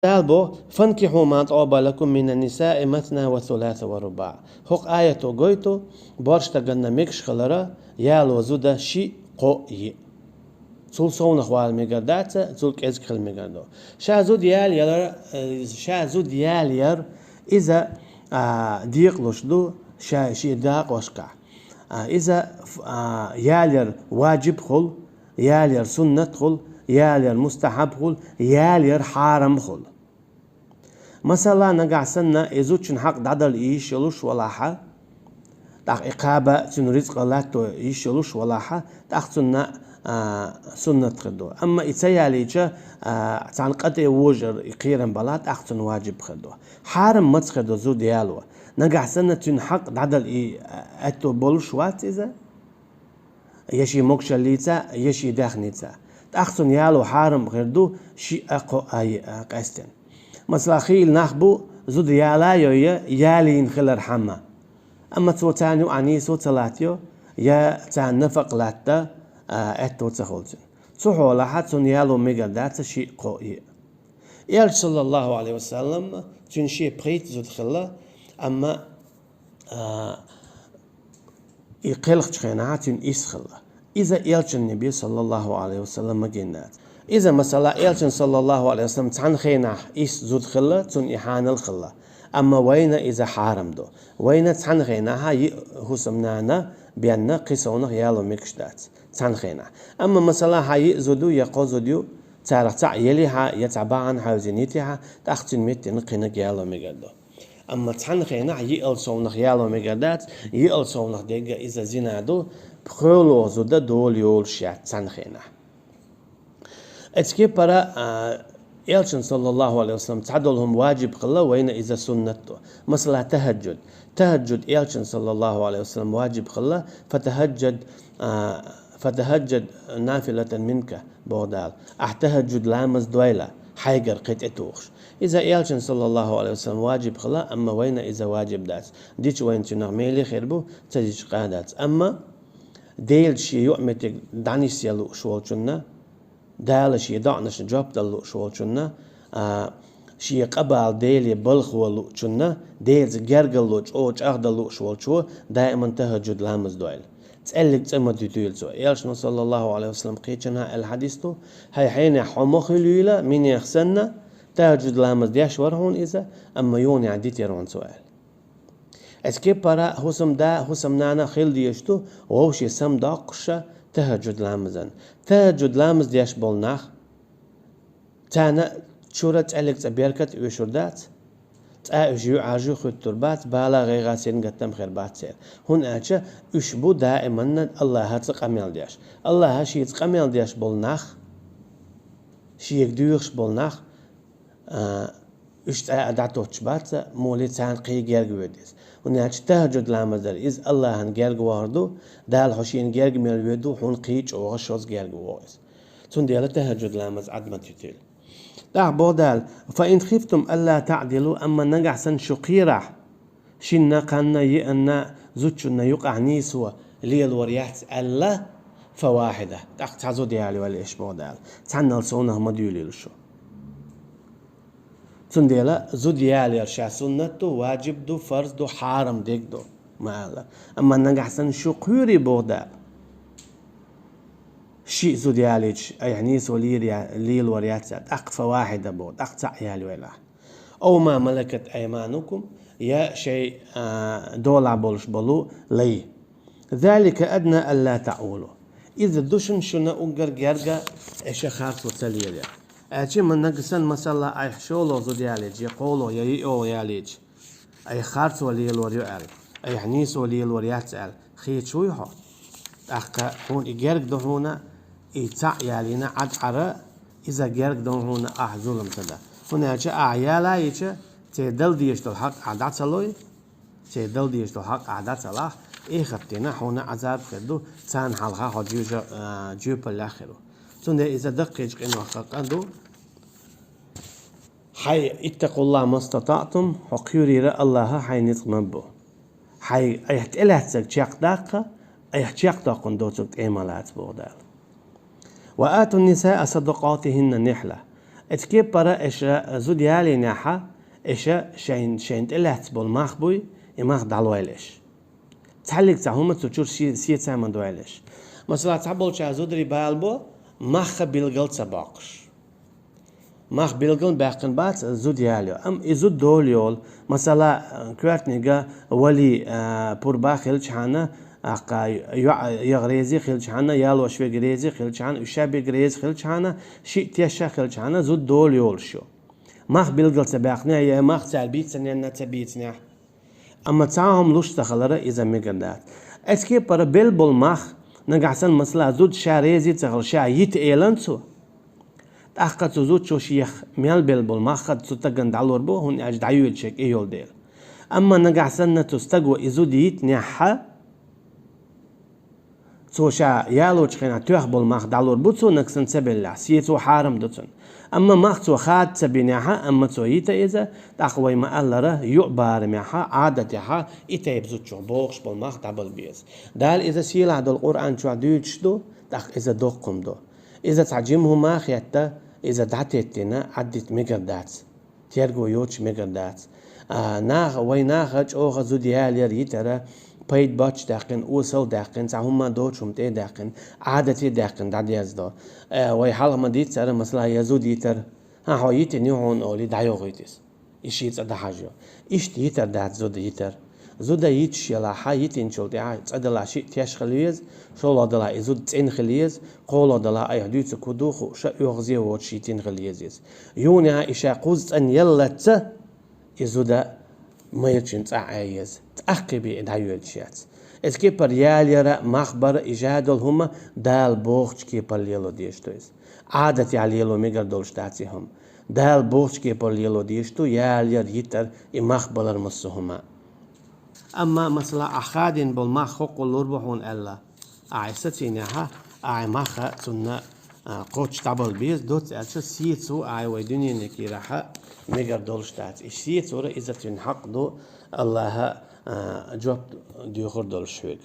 دالبو فانكحوا ما طاب لكم من النساء مثنى وثلاث ورباع. هق آية قويتو بارشتا قلنا ميكش خلرا يالو زودا شي قوي. تول صون خوال ميقردات تول كيزك خل ميقردو. شازود يال إذا ديقلوش دو شي داق وشكع. إذا يالير واجب خل يالير سنة خل يالير مستحب خل يالير حارم خل. مثلا نقع سنة إزوتشن حق دادل إيش يلوش ولاحة تاق إقابة تن رزق لاتو إيش يلوش ولاحة تاق سنة خدو. أما إتسياليجا تان قطع وجر إقيرن بلات أختن واجب خدو. حارم مت خدو زو ديالو نقع سنة تن حق دادل أتو بولش وات إذا يشي موكشاليتا يشي داخنيتا تأختن يالو حارم خدو شي أقو أي قاستن. مثلا خيل نخبو زود يالا يالين خلر حما. أما توتانيو عنيسو تلاتيو يا تان نفق لاتا اتو تخلجن صحو لحاتون يالو ميقردات شيء قوي. يال صلى الله عليه وسلم تن شيء بريت زود خلا أما يقلق تخينات إيس خلا. إذا يالش النبي صلى الله عليه وسلم مجنات إذا مثلا يالشن صلى الله عليه وسلم تان خينا إيس زود خلا تن إحان الخلا. أما وين إذا حارم دو وين تان خينا هاي هسمنانا بأن قصونا يالو مكشدات تان خينا. أما مثلا هاي زودو يقو زوديو تارق يليها يتعبان حوزينيتها تأختن ميتين قينا يالو ميقدو. أما تان خينا يألسونا يالو ميقدات يألسونا ديجا إذا زينادو بخلو زودا دول يول شيات تان خينا. اتكي برا يالشن صلى الله عليه وسلم تعدلهم واجب خلا وين إذا سنته. مثلا تهجد يالشن صلى الله عليه وسلم واجب خلا فتهجد نافلة منك بودال احتهجد لامز دويلة حيقر قيت اتوخش. إذا يالشن صلى الله عليه وسلم واجب خلا أما وين إذا واجب دات ديش وين تنغميلي خيربو تجيش قادات. أما ديل شي يؤمتك دانيس يلو شوالشنا دال شي دعنش جاب دلو شوالشنا شي قبال ديلي بلخ ولو شنا ديلز جرجلو اوج اغدلو شوالشو دائما تهجد لامز دويل تسألك تسمى تيتيلزو. يالشنا صلى الله عليه وسلم قيتشنا الحديثتو هاي حين حمخ ليلة من يخسنا تهجد لامز دياش ورهون إذا أما يوني عديت يرون سؤال اسكيب برا هسم نانا خيل ديشتو ووشي سم داقشة تهجد لامزن تهجد لامز دياش بولناخ تانا شورة تسألك تبيركت وشردات تأجيو عاجو خد تربات بالا غيغاسين قتم خيربات سير هون أجا اشبو دائما الله هاتق أميال دياش الله هاشي يتق أميال دياش بولناخ شي يكدويخش بولناخ اشت أدعتو تشبات مولي تان قي جيرج وديس ونحن تهجد لامزر إز الله هن جيرج واردو دال حشين جيرج ميل ودو هون قيج أو غشوز جيرج وايس تون ديالا تهجد لامز عدم تيتيل دع بودال فإن خفتم ألا تعدلوا أما نجح سن شقيرة شنا قنا يأنا زوجنا يقع نيسوا ليل وريات الله فواحدة تعزو ديالي ولا إيش بودال تعنا لسونه مديولي لشو تنديلا زوديالي رشا سنة واجب دو فرض دو حارم ديك دو ما أما نجح سن شقيري بودال شيء زودياليج يعني ليل وريات أقفى واحدة بود أقطع يالي ولا أو ما ملكت أيمانكم يا شيء دولع بولش بلو لي ذلك أدنى ألا تعولوا إذا دوشن شنا أجر جرجا إيش خاص وتليليا أشي من نقصن مثلا أي حشولو زودياليج يقولوا يأو ياليج أي خاص وليل وريال أي حنيس وليل وريات خيت شو يحط أخ هون إجرج ده هنا إيتاع يالينا عد عراء إذا جرج ده هنا ظلم كذا هنا جاء عيالا يجا تدل ديش الحق عدات سلوي تدل ديش الحق عدات سلاح إيه خبتنا هنا عذاب خدو تان حلقة حجوج جوب الآخره ثم إذا دقيق إنه خلقندو حي اتقوا الله ما استطعتم حقيري الله حي نتقمبو حي أيحتلها تسجيق داقة أيحتيق داقن دوتك إيمالات بودال وآتوا النساء صدقاتهن نحلة اتكي برا إشا زود يالي ناحا إشا شين تلهت بالماخ بوي إماخ دالويلش تحلق تعهما تشور سي تعمل دويلش مثلا تعبول شا زودري بالبو ماخ بيلقل تباقش ماخ بيلقل باقن بات زود ياليو أم إزود دوليول مثلا كوارتنيغا ولي بوربا خلش حانا أقا يغريزي خلش حانا يالو شوي غريزي خلش حانا وشابي غريز خلش حانا شيء تيشا خلش حانا زود دوليول شو ماخ بيلقل تباقنا يا ماخ تالبيتنا تبيتنا أما تعاهم لوش تخلره إذا مقدات أتكي برا بيلبول ماخ نقعسن مثلا زود شاريزي تخل شا يتقيلنسو أخذ زود شو شيخ ميال بيلبول ماخ خد ستقن دالور بو هون أجد عيود شك إيول ديل أما نقعسن تستقوى إزود يتنحى تو شا يالو تخينا تيخبول ماخ دالور بو تو نكسن سبيلا سيتو حارم دوتن أما ماخ تو خاد سبيناها أما تو يتا إذا تقوي ما ألره يعبار معها عادتها إتا يبزوت شو بوخش بول ماخ دابل بيز دال إذا سيلا دو القرآن شو عدوش دو تق إذا دوقكم دو إذا تعجمه ماخ يتا إذا دعتتنا عدت مقردات تيرجو يوتش مقردات ناخ ويناخج أوخ زوديال يريترا بيت باتش داقن اوسل داقن تعهم دوتشم تي داقن عادتي داقن دعدي يزدو ويحال ما ديت سر مثلا يزود يتر ها هو يتني هون اولي دايو غيتس يشيت ادا حاجه ايش يتر دات زود يتر زود يتش يلا حيتين شول دي ادلا شي تياش خليز شول ادلا يزود تين خليز قول ادلا اي حدوث كدوخ ش يغزي وشيتين خليز يونها ايش قوز ان يلت يزود ما يتشنت عايز تأقبي دايول شيات اسكي بر ياليرا مخبر إجادل هما دال بوخش كي بر ليلو ديشتويز عادتي على يلو ميگر دولشتاتي هم دال بوخش كي بر ليلو ديشتو يالير يتر مخبر المسهما أما مثلا أخادين بالمخ قلور بحون ألا عيستينها أي مخا تنا قوتش تابل بيز دوت ألش سيتسو أي ويدني نكي راح ميگر دولشتات السيتسو إذا تنحق دو الله جواب ديوخر دولشويك